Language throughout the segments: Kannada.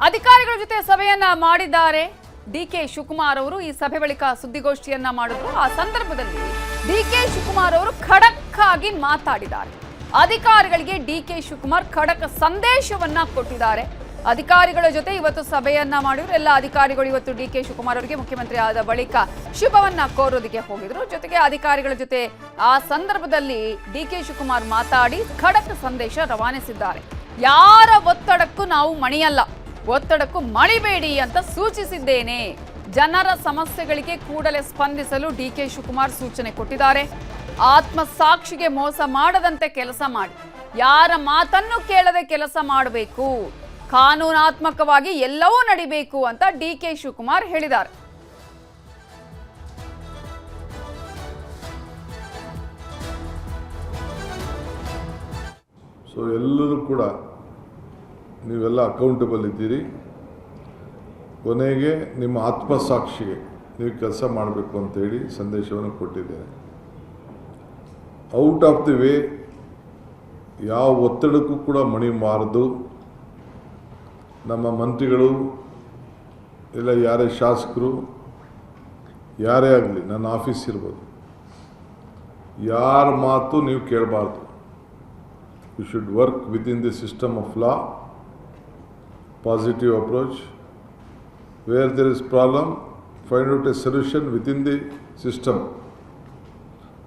ಅಧಿಕಾರಿಗಳ ಜೊತೆ ಸಭೆಯನ್ನ ಮಾಡಿದ್ದಾರೆ ಡಿಕೆ ಶಿವಕುಮಾರ್ ಅವರು. ಈ ಸಭೆ ಬಳಿಕ ಸುದ್ದಿಗೋಷ್ಠಿಯನ್ನ ಮಾಡಿದ್ರು. ಆ ಸಂದರ್ಭದಲ್ಲಿ ಡಿಕೆ ಶಿವಕುಮಾರ್ ಅವರು ಖಡಕ್ ಆಗಿ ಮಾತಾಡಿದ್ದಾರೆ. ಅಧಿಕಾರಿಗಳಿಗೆ ಡಿಕೆ ಶಿವಕುಮಾರ್ ಖಡಕ್ ಸಂದೇಶವನ್ನ ಕೊಟ್ಟಿದ್ದಾರೆ. ಅಧಿಕಾರಿಗಳ ಜೊತೆ ಇವತ್ತು ಸಭೆಯನ್ನ ಮಾಡಿದ್ರು. ಎಲ್ಲ ಅಧಿಕಾರಿಗಳು ಇವತ್ತು ಡಿಕೆ ಶಿವಕುಮಾರ್ ಅವರಿಗೆ ಮುಖ್ಯಮಂತ್ರಿ ಆದ ಬಳಿಕ ಶುಭವನ್ನ ಕೋರೋದಕ್ಕೆ ಹೋಗಿದ್ರು. ಜೊತೆಗೆ ಅಧಿಕಾರಿಗಳ ಜೊತೆ ಆ ಸಂದರ್ಭದಲ್ಲಿ ಡಿಕೆ ಶಿವಕುಮಾರ್ ಮಾತಾಡಿ ಖಡಕ್ ಸಂದೇಶ ರವಾನಿಸಿದ್ದಾರೆ. ಯಾರ ಒತ್ತಡಕ್ಕೂ ನಾವು ಮಣಿಯಲ್ಲ, ಒತ್ತಡಕ್ಕೂ ಮಣಿಬೇಡಿ ಅಂತ ಸೂಚಿಸಿದ್ದೇನೆ. ಜನರ ಸಮಸ್ಯೆಗಳಿಗೆ ಕೂಡಲೇ ಸ್ಪಂದಿಸಲು ಡಿಕೆ ಶಿವಕುಮಾರ್ ಸೂಚನೆ ಕೊಟ್ಟಿದ್ದಾರೆ. ಆತ್ಮಸಾಕ್ಷಿಗೆ ಮೋಸ ಮಾಡದಂತೆ ಕೆಲಸ ಮಾಡಿ, ಯಾರ ಮಾತನ್ನು ಕೇಳದೆ ಕೆಲಸ ಮಾಡಬೇಕು, ಕಾನೂನಾತ್ಮಕವಾಗಿ ಎಲ್ಲವೂ ನಡಿಬೇಕು ಅಂತ ಡಿಕೆ ಶಿವಕುಮಾರ್ ಹೇಳಿದ್ದಾರೆ. ಸೊ ಎಲ್ಲರೂ ಕೂಡ ನೀವೆಲ್ಲ ಅಕೌಂಟಬಲ್ ಇದ್ದೀರಿ. ಕೊನೆಗೆ ನಿಮ್ಮ ಆತ್ಮಸಾಕ್ಷಿಗೆ ನೀವು ಕೆಲಸ ಮಾಡಬೇಕು ಅಂತೇಳಿ ಸಂದೇಶವನ್ನು ಕೊಟ್ಟಿದ್ದೇನೆ. ಔಟ್ ಆಫ್ ದಿ ವೇ ಯಾವ ಒತ್ತಡಕ್ಕೂ ಕೂಡ ಮಣಿಬಾರದು. ನಮ್ಮ ಮಂತ್ರಿಗಳು ಇಲ್ಲ ಯಾರೇ ಶಾಸಕರು ಯಾರೇ ಆಗಲಿ, ನನ್ನ ಆಫೀಸ್ ಇರ್ಬೋದು, ಯಾರ ಮಾತು ನೀವು ಕೇಳಬಾರ್ದು. You should work within the system of law, positive approach. Where there is problem, find out a solution within the system.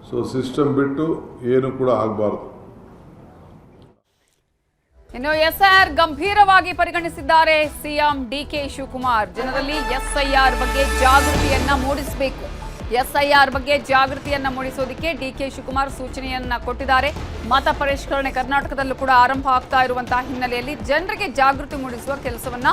So system ಬಿಟ್ಟು ಏನು ಕೂಡ ಆಗಬಾರ್ದು. ಇನ್ನು ಎಸ್ಐಆರ್ ಗಂಭೀರವಾಗಿ ಪರಿಗಣಿಸಿದ್ದಾರೆ ಸಿಎಂ ಡಿಕೆ ಶಿವಕುಮಾರ್. ಜನರಲ್ಲಿ ಎಸ್ಐಆರ್ ಬಗ್ಗೆ ಜಾಗೃತಿಯನ್ನ ಮೂಡಿಸಬೇಕು. ಎಸ್ಐಆರ್ ಬಗ್ಗೆ ಜಾಗೃತಿಯನ್ನ ಮೂಡಿಸೋದಕ್ಕೆ ಡಿಕೆ ಶಿವಕುಮಾರ್ ಸೂಚನೆಯನ್ನ ಕೊಟ್ಟಿದ್ದಾರೆ. ಮತ ಪರಿಷ್ಕರಣೆ ಕರ್ನಾಟಕದಲ್ಲೂ ಕೂಡ ಆರಂಭ ಆಗ್ತಾ ಇರುವಂತಹ ಹಿನ್ನೆಲೆಯಲ್ಲಿ ಜನರಿಗೆ ಜಾಗೃತಿ ಮೂಡಿಸುವ ಕೆಲಸವನ್ನ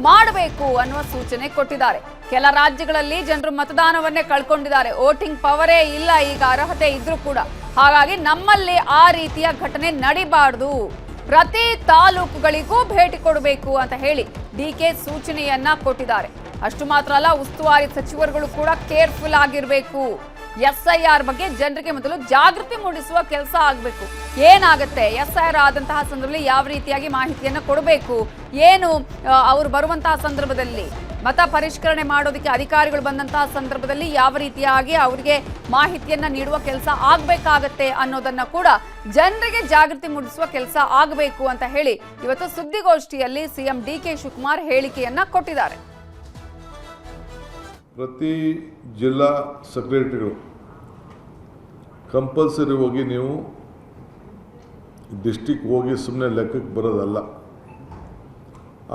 ಮಾಡಬೇಕು ಅನ್ನುವ ಸೂಚನೆ ಕೊಟ್ಟಿದ್ದಾರೆ. ಕೆಲ ರಾಜ್ಯಗಳಲ್ಲಿ ಜನರು ಮತದಾನವನ್ನೇ ಕಳ್ಕೊಂಡಿದ್ದಾರೆ. ವೋಟಿಂಗ್ ಪವರೇ ಇಲ್ಲ, ಈಗ ಅರ್ಹತೆ ಇದ್ರೂ ಕೂಡ. ಹಾಗಾಗಿ ನಮ್ಮಲ್ಲಿ ಆ ರೀತಿಯ ಘಟನೆ ನಡಿಬಾರ್ದು, ಪ್ರತಿ ತಾಲೂಕುಗಳಿಗೂ ಭೇಟಿ ಕೊಡಬೇಕು ಅಂತ ಹೇಳಿ ಡಿಕೆ ಸೂಚನೆಯನ್ನ ಕೊಟ್ಟಿದ್ದಾರೆ. ಅಷ್ಟು ಮಾತ್ರ ಅಲ್ಲ, ಉಸ್ತುವಾರಿ ಸಚಿವರುಗಳು ಕೂಡ ಕೇರ್ಫುಲ್ ಆಗಿರಬೇಕು. ಎಸ್ಐಆರ್ ಬಗ್ಗೆ ಜನರಿಗೆ ಮೊದಲು ಜಾಗೃತಿ ಮೂಡಿಸುವ ಕೆಲಸ ಆಗಬೇಕು. ಏನಾಗುತ್ತೆ ಎಸ್ಐಆರ್ ಆದಂತಹ ಸಂದರ್ಭದಲ್ಲಿ ಯಾವ ರೀತಿಯಾಗಿ ಮಾಹಿತಿಯನ್ನ ಕೊಡಬೇಕು, ಏನು ಅವರು ಬರುವಂತಹ ಸಂದರ್ಭದಲ್ಲಿ ಮತ ಪರಿಷ್ಕರಣೆ ಮಾಡೋದಕ್ಕೆ ಅಧಿಕಾರಿಗಳು ಬಂದಂತಹ ಸಂದರ್ಭದಲ್ಲಿ ಯಾವ ರೀತಿಯಾಗಿ ಅವರಿಗೆ ಮಾಹಿತಿಯನ್ನ ನೀಡುವ ಕೆಲಸ ಆಗಬೇಕಾಗತ್ತೆ ಅನ್ನೋದನ್ನ ಕೂಡ ಜನರಿಗೆ ಜಾಗೃತಿ ಮೂಡಿಸುವ ಕೆಲಸ ಆಗಬೇಕು ಅಂತ ಹೇಳಿ ಇವತ್ತು ಸುದ್ದಿಗೋಷ್ಠಿಯಲ್ಲಿ ಸಿಎಂ ಡಿಕೆ ಶಿವಕುಮಾರ್ ಹೇಳಿಕೆಯನ್ನ ಕೊಟ್ಟಿದ್ದಾರೆ. ಪ್ರತಿ ಜಿಲ್ಲಾ ಸೆಕ್ರೆಟರಿಗಳು ಕಂಪಲ್ಸರಿ ಹೋಗಿ ನೀವು ಡಿಸ್ಟಿಕ್ ಹೋಗಿ ಸುಮ್ಮನೆ ಲೆಕ್ಕಕ್ಕೆ ಬರೋದಲ್ಲ.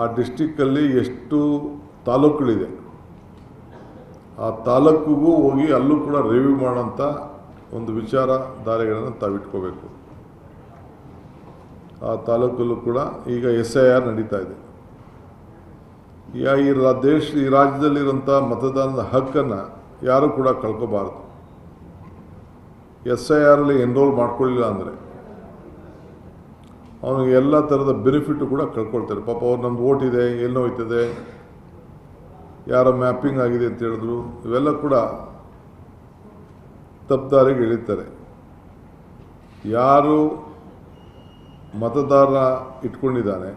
ಆ ಡಿಸ್ಟಿಕ್ಕಲ್ಲಿ ಎಷ್ಟು ತಾಲೂಕುಗಳಿದೆ, ಆ ತಾಲೂಕಿಗೂ ಹೋಗಿ ಅಲ್ಲೂ ಕೂಡ ರಿವ್ಯೂ ಮಾಡೋಂಥ ಒಂದು ವಿಚಾರಧಾರೆಗಳನ್ನು ತಾವಿಟ್ಕೋಬೇಕು. ಆ ತಾಲೂಕಲ್ಲೂ ಕೂಡ ಈಗ SIR ನಡೀತಾ ಇದೆ. ಈ ರಾಜ್ಯದಲ್ಲಿರುವಂಥ ಮತದಾನದ ಹಕ್ಕನ್ನು ಯಾರೂ ಕೂಡ ಕಳ್ಕೋಬಾರ್ದು. SIRಲ್ಲಿ ಎನ್ರೋಲ್ ಮಾಡ್ಕೊಳ್ಳಿಲ್ಲ ಅಂದರೆ ಅವನಿಗೆ ಎಲ್ಲ ಥರದ ಬೆನಿಫಿಟ್ಟು ಕೂಡ ಕಳ್ಕೊಳ್ತಾರೆ. ಪಾಪ ಅವ್ರು ನಮ್ದು ಓಟ್ ಇದೆ, ಎಲ್ಲೋ ಹೋಯ್ತದೆ, ಯಾರೋ ಮ್ಯಾಪಿಂಗ್ ಆಗಿದೆ ಅಂತ ಹೇಳಿದ್ರು, ಇವೆಲ್ಲ ಕೂಡ ತಪ್ಪುದಾರಿಗೆ ಇಳಿತಾರೆ. ಯಾರು ಮತದಾರ ಇಟ್ಕೊಂಡಿದ್ದಾನೆ,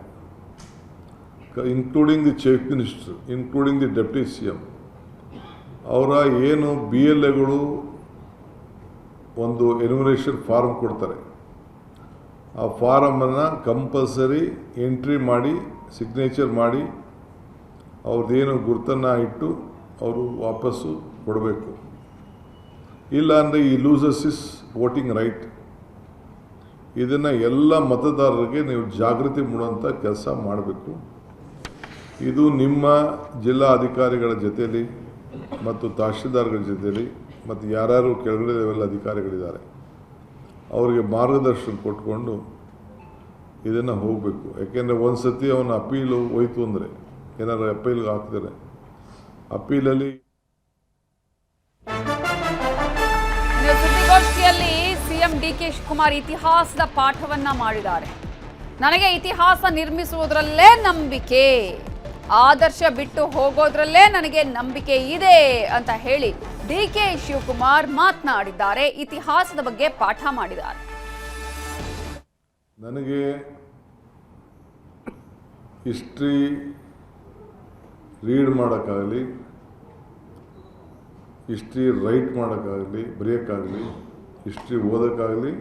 including the chief minister, including the deputy CM, ಅವರ ಏನು BLAಗಳು ಒಂದು ಎನ್ಯುಮರೇಷನ್ ಫಾರ್ಮ್ ಕೊಡ್ತಾರೆ, ಆ ಫಾರಮನ್ನು ಕಂಪಲ್ಸರಿ ಎಂಟ್ರಿ ಮಾಡಿ ಸಿಗ್ನೇಚರ್ ಮಾಡಿ ಅವ್ರದ್ದೇನು ಗುರುತನ್ನು ಇಟ್ಟು ಅವರು ವಾಪಸ್ಸು ಕೊಡಬೇಕು. ಇಲ್ಲ ಅಂದರೆ ಈ ಲೂಸಸ್ ಇಸ್ ವೋಟಿಂಗ್ ರೈಟ್. ಇದನ್ನು ಎಲ್ಲ ಮತದಾರರಿಗೆ ನೀವು ಜಾಗೃತಿ ಮೂಡುವಂಥ ಕೆಲಸ ಮಾಡಬೇಕು. ಇದು ನಿಮ್ಮ ಜಿಲ್ಲಾ ಅಧಿಕಾರಿಗಳ ಜೊತೆಯಲ್ಲಿ ಮತ್ತು ತಹಶೀಲ್ದಾರ್ಗಳ ಜೊತೆಯಲ್ಲಿ ಮತ್ತು ಯಾರ್ಯಾರು ಕೆಳಗಡೆ ಲೆವೆಲ್ ಅಧಿಕಾರಿಗಳಿದ್ದಾರೆ ಅವರಿಗೆ ಮಾರ್ಗದರ್ಶನ ಕೊಟ್ಕೊಂಡು ಇದನ್ನು ಹೋಗಬೇಕು. ಯಾಕೆಂದರೆ ಒಂದು ಸತಿ ಅವನ ಅಪೀಲು ಹೋಯ್ತು ಅಂದರೆ, ಏನಾದ್ರು ಅಪೀಲ್ಗೆ ಹಾಕ್ತಾರೆ, ಅಪೀಲಲ್ಲಿ ಸುದ್ದಿಗೋಷ್ಠಿಯಲ್ಲಿ ಸಿಎಂ ಡಿಕೆ ಶಿವಕುಮಾರ್ ಇತಿಹಾಸದ ಪಾಠವನ್ನ ಮಾಡಿದ್ದಾರೆ. ನನಗೆ ಇತಿಹಾಸ ನಿರ್ಮಿಸುವುದರಲ್ಲೇ ನಂಬಿಕೆ, ಆದರ್ಶ ಬಿಟ್ಟು ಹೋಗೋದ್ರಲ್ಲೇ ನನಗೆ ನಂಬಿಕೆ ಇದೆ ಅಂತ ಹೇಳಿ ಡಿಕೆ ಶಿವಕುಮಾರ್ ಮಾತನಾಡಿದ್ದಾರೆ. ಇತಿಹಾಸದ ಬಗ್ಗೆ ಪಾಠ ಮಾಡಿದ್ದಾರೆ. ನನಗೆ ಹಿಸ್ಟ್ರಿ ರೀಡ್ ಮಾಡೋಕ್ಕಾಗಲಿ, ಹಿಸ್ಟ್ರಿ ರೈಟ್ ಮಾಡೋಕ್ಕಾಗಲಿ, ಬರೆಯೋಕ್ಕಾಗಲಿ, ಹಿಸ್ಟ್ರಿ ಓದೋಕ್ಕಾಗಲಿ,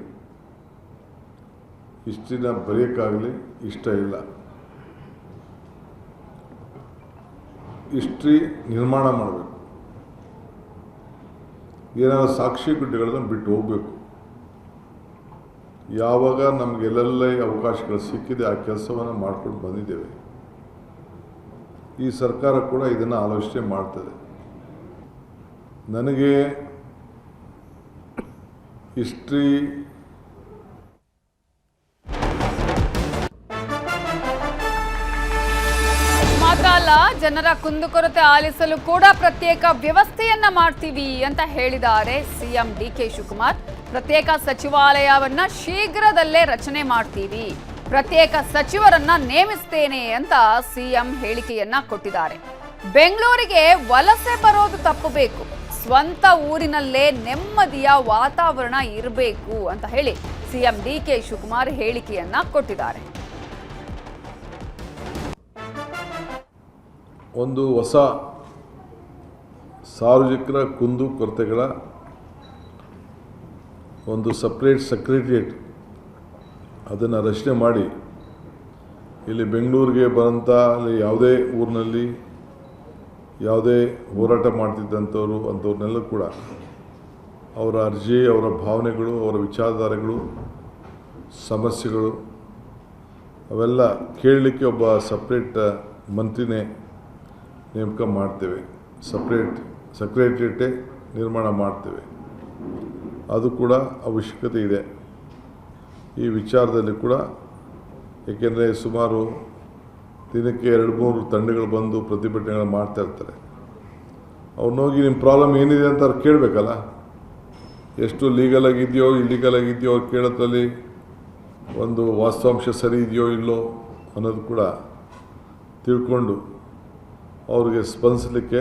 ಹಿಸ್ಟ್ರಿನ ಬರೆಯೋಕ್ಕಾಗಲಿ ಇಷ್ಟ ಇಲ್ಲ. ಹಿಸ್ಟ್ರಿ ನಿರ್ಮಾಣ ಮಾಡಬೇಕು. ಏನಾದರೂ ಸಾಕ್ಷಿ ಗುಡ್ಡೆಗಳನ್ನು ಬಿಟ್ಟು ಹೋಗಬೇಕು. ಯಾವಾಗ ನಮಗೆ ಎಲ್ಲೆಲ್ಲ ಅವಕಾಶಗಳು ಸಿಕ್ಕಿದೆ ಆ ಕೆಲಸವನ್ನು ಮಾಡ್ಕೊಂಡು ಬಂದಿದ್ದೇವೆ. ಈ ಸರ್ಕಾರ ಕೂಡ ಇದನ್ನು ಆಲೋಚನೆ ಮಾಡ್ತದೆ. ನನಗೆ ಹಿಸ್ಟ್ರಿ ಮಾತ್ರ ಅಲ್ಲ, ಜನರ ಕುಂದುಕೊರತೆ ಆಲಿಸಲು ಕೂಡ ಪ್ರತ್ಯೇಕ ವ್ಯವಸ್ಥೆಯನ್ನ ಮಾಡ್ತೀವಿ ಅಂತ ಹೇಳಿದ್ದಾರೆ ಸಿಎಂ ಡಿಕೆ ಶಿವಕುಮಾರ್. ಪ್ರತ್ಯೇಕ ಸಚಿವಾಲಯವನ್ನ ಶೀಘ್ರದಲ್ಲೇ ರಚನೆ ಮಾಡ್ತೀವಿ, ಪ್ರತ್ಯೇಕ ಸಚಿವರನ್ನ ನೇಮಿಸ್ತೇನೆ ಅಂತ ಸಿಎಂ ಹೇಳಿಕೆಯನ್ನ ಕೊಟ್ಟಿದ್ದಾರೆ. ಬೆಂಗಳೂರಿಗೆ ವಲಸೆ ಬರೋದು ತಪ್ಪಬೇಕು, ಸ್ವಂತ ಊರಿನಲ್ಲೇ ನೆಮ್ಮದಿಯ ವಾತಾವರಣ ಇರಬೇಕು ಅಂತ ಹೇಳಿ ಸಿಎಂ ಡಿಕೆ ಶಿವಕುಮಾರ್ ಹೇಳಿಕೆಯನ್ನ ಕೊಟ್ಟಿದ್ದಾರೆ. ಒಂದು ಹೊಸ ಸಾರ್ವಜನಿಕರ ಕುಂದು ಕೊರತೆಗಳ ಒಂದು ಸಪ್ರೇಟ್ ಸೆಕ್ರೆಟರಿಯೇಟ್ ಅದನ್ನು ರಚನೆ ಮಾಡಿ ಇಲ್ಲಿ ಬೆಂಗಳೂರಿಗೆ ಬರೋಂಥ ಅಲ್ಲಿ ಯಾವುದೇ ಊರಿನಲ್ಲಿ ಯಾವುದೇ ಹೋರಾಟ ಮಾಡ್ತಿದ್ದಂಥವ್ರು ಅಂಥವ್ರನ್ನೆಲ್ಲ ಕೂಡ ಅವರ ಅರ್ಜಿ, ಅವರ ಭಾವನೆಗಳು, ಅವರ ವಿಚಾರಧಾರೆಗಳು, ಸಮಸ್ಯೆಗಳು ಅವೆಲ್ಲ ಕೇಳಲಿಕ್ಕೆ ಒಬ್ಬ ಸಪ್ರೇಟ್ ಮಂತ್ರಿನೇ ನೇಮಕ ಮಾಡ್ತೇವೆ. ಸಪ್ರೇಟ್ ಸೆಕ್ರೆಟರಿಯೇಟೇ ನಿರ್ಮಾಣ ಮಾಡ್ತೇವೆ. ಅದು ಕೂಡ ಅವಶ್ಯಕತೆ ಇದೆ ಈ ವಿಚಾರದಲ್ಲಿ ಕೂಡ. ಏಕೆಂದರೆ ಸುಮಾರು ದಿನಕ್ಕೆ 2-3 ತಂಡಗಳು ಬಂದು ಪ್ರತಿಭಟನೆಗಳು ಮಾಡ್ತಾ ಇರ್ತಾರೆ. ಅವ್ರನ್ನೋಗಿ ನಿಮ್ಮ ಪ್ರಾಬ್ಲಮ್ ಏನಿದೆ ಅಂತ ಅವ್ರು ಕೇಳಬೇಕಲ್ಲ. ಎಷ್ಟು ಲೀಗಲ್ ಆಗಿದೆಯೋ ಇಲ್ಲೀಗಲ್ ಆಗಿದೆಯೋ ಅವ್ರು ಕೇಳೋದ್ರಲ್ಲಿ ಒಂದು ವಾಸ್ತವಾಂಶ ಸರಿ ಇದೆಯೋ ಇಲ್ಲೋ ಅನ್ನೋದು ಕೂಡ ತಿಳ್ಕೊಂಡು ಅವ್ರಿಗೆ ಸ್ಪಂದಿಸಲಿಕ್ಕೆ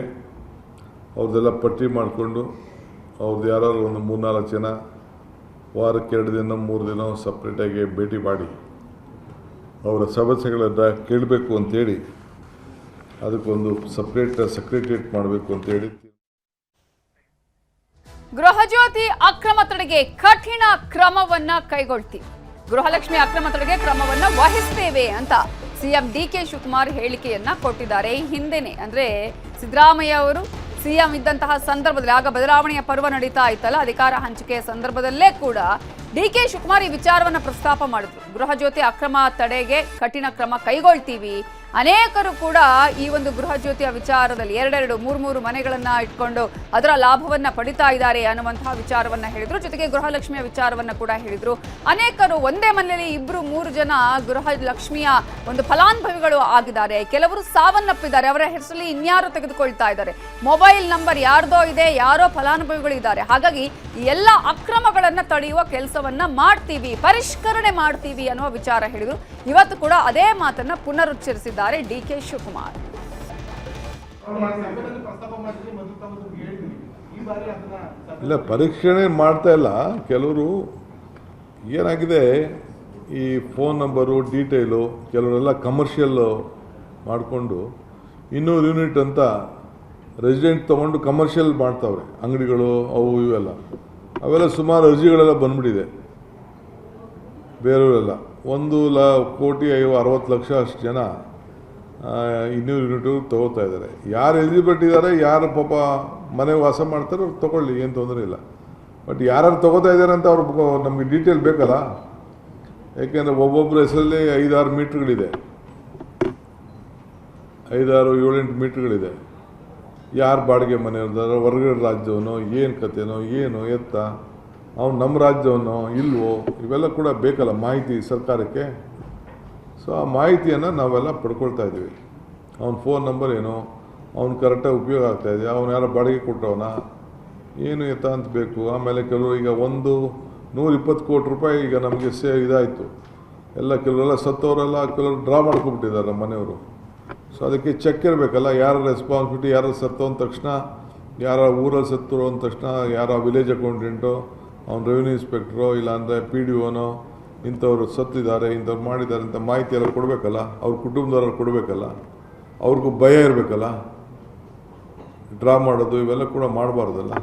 ಅವ್ರದ್ದೆಲ್ಲ ಪಟ್ಟಿ ಮಾಡಿಕೊಂಡು ಅವ್ರದ್ದು ಯಾರು ಒಂದು 3-4 ಜನ ವಾರಕ್ಕೆ 2 ದಿನ 3 ದಿನ ಸಪ್ರೇಟಾಗಿ ಭೇಟಿ ಮಾಡಿ ಅವರ ಸಮಸ್ಯೆಗಳನ್ನು ಕೇಳಬೇಕು ಅಂತೇಳಿ ಅದಕ್ಕೊಂದು ಸಪ್ರೇಟ್ ಸೆಕ್ರೆಟರಿಯೇಟ್ ಮಾಡಬೇಕು ಅಂತೇಳಿ. ಗೃಹಜ್ಯೋತಿ ಅಕ್ರಮ ತಡೆಗೆ ಕಠಿಣ ಕ್ರಮವನ್ನ ಕೈಗೊಳ್ತೀವಿ, ಗೃಹಲಕ್ಷ್ಮಿ ಅಕ್ರಮ ತಡೆಗೆ ಕ್ರಮವನ್ನ ವಹಿಸ್ತೇವೆ ಅಂತ ಸಿಎಂ ಡಿಕೆ ಶಿವಕುಮಾರ್ ಹೇಳಿಕೆಯನ್ನ ಕೊಟ್ಟಿದ್ದಾರೆ. ಈ ಹಿಂದೆನೆ ಅಂದ್ರೆ ಸಿದ್ದರಾಮಯ್ಯ ಅವರು ಸಿಎಂ ಇದ್ದಂತಹ ಸಂದರ್ಭದಲ್ಲಿ, ಆಗ ಬದಲಾವಣೆಯ ಪರ್ವ ನಡೀತಾ ಇತ್ತಲ್ಲ, ಅಧಿಕಾರ ಹಂಚಿಕೆಯ ಸಂದರ್ಭದಲ್ಲೇ ಕೂಡ ಡಿಕೆ ಶಿವಕುಮಾರ್ ಈ ವಿಚಾರವನ್ನ ಪ್ರಸ್ತಾಪ ಮಾಡಿದ್ರು. ಗೃಹಜ್ಯೋತಿ ಅಕ್ರಮ ತಡೆಗೆ ಕಠಿಣ ಕ್ರಮ ಕೈಗೊಳ್ತೀವಿ. ಅನೇಕರು ಕೂಡ ಈ ಒಂದು ಗೃಹಜ್ಯೋತಿಯ ವಿಚಾರದಲ್ಲಿ 2-2, 3-3 ಮನೆಗಳನ್ನ ಇಟ್ಕೊಂಡು ಅದರ ಲಾಭವನ್ನ ಪಡಿತಾ ಇದ್ದಾರೆ ಅನ್ನುವಂತಹ ವಿಚಾರವನ್ನ ಹೇಳಿದ್ರು. ಜೊತೆಗೆ ಗೃಹಲಕ್ಷ್ಮಿಯ ವಿಚಾರವನ್ನ ಕೂಡ ಹೇಳಿದ್ರು. ಅನೇಕರು ಒಂದೇ ಮನೆಯಲ್ಲಿ 2-3 ಜನ ಗೃಹಲಕ್ಷ್ಮಿಯ ಒಂದು ಫಲಾನುಭವಿಗಳು ಆಗಿದ್ದಾರೆ. ಕೆಲವರು ಸಾವನ್ನಪ್ಪಿದ್ದಾರೆ, ಅವರ ಹೆಸರಲ್ಲಿ ಇನ್ಯಾರು ತೆಗೆದುಕೊಳ್ತಾ ಇದ್ದಾರೆ. ಮೊಬೈಲ್ ನಂಬರ್ ಯಾರ್ದೋ ಇದೆ, ಯಾರೋ ಫಲಾನುಭವಿಗಳು ಇದ್ದಾರೆ. ಹಾಗಾಗಿ ಎಲ್ಲ ಅಕ್ರಮಗಳನ್ನ ತಡೆಯುವ ಕೆಲಸವನ್ನ ಮಾಡ್ತೀವಿ, ಪರಿಷ್ಕರಣೆ ಮಾಡ್ತೀವಿ ಅನ್ನುವ ವಿಚಾರ ಹೇಳಿದ್ರು. ಇವತ್ತು ಕೂಡ ಅದೇ ಮಾತನ್ನ ಪುನರುಚ್ಚರಿಸಿದ್ದಾರೆ ಡಿಕೆ ಶಿವಕುಮಾರ್. ಇಲ್ಲ, ಪರೀಕ್ಷಣೆ ಮಾಡ್ತಾ ಇಲ್ಲ. ಕೆಲವರು ಏನಾಗಿದೆ, ಈ ಫೋನ್ ನಂಬರು ಡೀಟೇಲು ಕೆಲವರೆಲ್ಲ ಕಮರ್ಷಿಯಲ್ ಮಾಡಿಕೊಂಡು 200 ಯೂನಿಟ್ ಅಂತ ರೆಸಿಡೆಂಟ್ ತೊಗೊಂಡು ಕಮರ್ಷಿಯಲ್ ಮಾಡ್ತಾವ್ರೆ, ಅಂಗಡಿಗಳು ಅವು ಇವೆಲ್ಲ. ಅವೆಲ್ಲ ಸುಮಾರು ಅರ್ಜಿಗಳೆಲ್ಲ ಬಂದ್ಬಿಟ್ಟಿದೆ ಬೇರೆಯವರೆಲ್ಲ. 1,60,00,000 ಅಷ್ಟು ಜನ 200 ಯೂನಿಟು ತೊಗೋತಾ ಇದ್ದಾರೆ. ಯಾರು ಎಲಿಜಿಬಿಲಿಟಿ ಇದ್ದಾರೆ, ಯಾರು ಪಾಪ ಮನೆ ವಾಸ ಮಾಡ್ತಾರೋ ಅವ್ರು ತೊಗೊಳ್ಳಿ, ಏನು ತೊಂದರೆ ಇಲ್ಲ. ಬಟ್ ಯಾರು ತೊಗೋತಾ ಇದ್ದಾರೆ ಅಂತ ಅವ್ರು ನಮಗೆ ಡೀಟೇಲ್ ಬೇಕಲ್ಲ. ಯಾಕೆಂದರೆ ಒಬ್ಬೊಬ್ಬರ ಹೆಸರಲ್ಲಿ 5-6 ಮೀಟ್ರ್ಗಳಿದೆ, 5-6-7-8 ಮೀಟ್ರ್ಗಳಿದೆ. ಯಾರು ಬಾಡಿಗೆ ಮನೆ ಇರ್ತಾರೋ, ಹೊರಗಡೆ ರಾಜ್ಯವನೋ, ಏನು ಕತೆನೋ, ಏನು ಎತ್ತ, ಅವ್ನು ನಮ್ಮ ರಾಜ್ಯವನೋ ಇಲ್ವೋ, ಇವೆಲ್ಲ ಕೂಡ ಬೇಕಲ್ಲ ಮಾಹಿತಿ ಸರ್ಕಾರಕ್ಕೆ. ಸೊ ಆ ಮಾಹಿತಿಯನ್ನು ನಾವೆಲ್ಲ ಪಡ್ಕೊಳ್ತಾ ಇದ್ದೀವಿ. ಅವ್ನ ಫೋನ್ ನಂಬರ್ ಏನು, ಅವ್ನು ಕರೆಕ್ಟಾಗಿ ಉಪಯೋಗ ಆಗ್ತಾಯಿದೆ, ಅವ್ನು ಯಾರೋ ಬಾಡಿಗೆ ಕೊಟ್ಟವನ, ಏನು ಎತ್ತ ಅಂತ ಬೇಕು. ಆಮೇಲೆ ಕೆಲವರು ಈಗ 120 ಕೋಟಿ ರೂಪಾಯಿ ಈಗ ನಮಗೆ ಇದಾಯಿತು ಎಲ್ಲ. ಕೆಲವರೆಲ್ಲ ಸತ್ತವರೆಲ್ಲ ಕೆಲವರು ಡ್ರಾ ಮಾಡ್ಕೊಬಿಟ್ಟಿದ್ದಾರೆ ನಮ್ಮ ಮನೆಯವರು. ಸೊ ಅದಕ್ಕೆ ಚೆಕ್ ಇರಬೇಕಲ್ಲ, ಯಾರ ರೆಸ್ಪಾನ್ಸಿಬಿಲಿಟಿ, ಯಾರು ಸತ್ತೋ ಅಂದ ತಕ್ಷಣ, ಯಾರ ಊರಲ್ಲಿ ಸತ್ತರೋ ಅಂದ ತಕ್ಷಣ, ಯಾರ ವಿಲೇಜ್ ಅಕೌಂಟೆಂಟೋ, ಅವ್ನು ರೆವಿನ್ಯೂ ಇನ್ಸ್ಪೆಕ್ಟ್ರೋ, ಇಲ್ಲಾಂದರೆ PDOನೋ, ಇಂಥವ್ರು ಸತ್ತಿದ್ದಾರೆ, ಇಂಥವ್ರು ಮಾಡಿದ್ದಾರೆ ಅಂತ ಮಾಹಿತಿ ಎಲ್ಲ ಕೊಡಬೇಕಲ್ಲ, ಅವ್ರ ಕುಟುಂಬದವ್ರು ಕೊಡಬೇಕಲ್ಲ. ಅವ್ರಿಗೂ ಭಯ ಇರಬೇಕಲ್ಲ, ಡ್ರಾ ಮಾಡೋದು ಇವೆಲ್ಲ ಕೂಡ ಮಾಡಬಾರ್ದಲ್ಲ.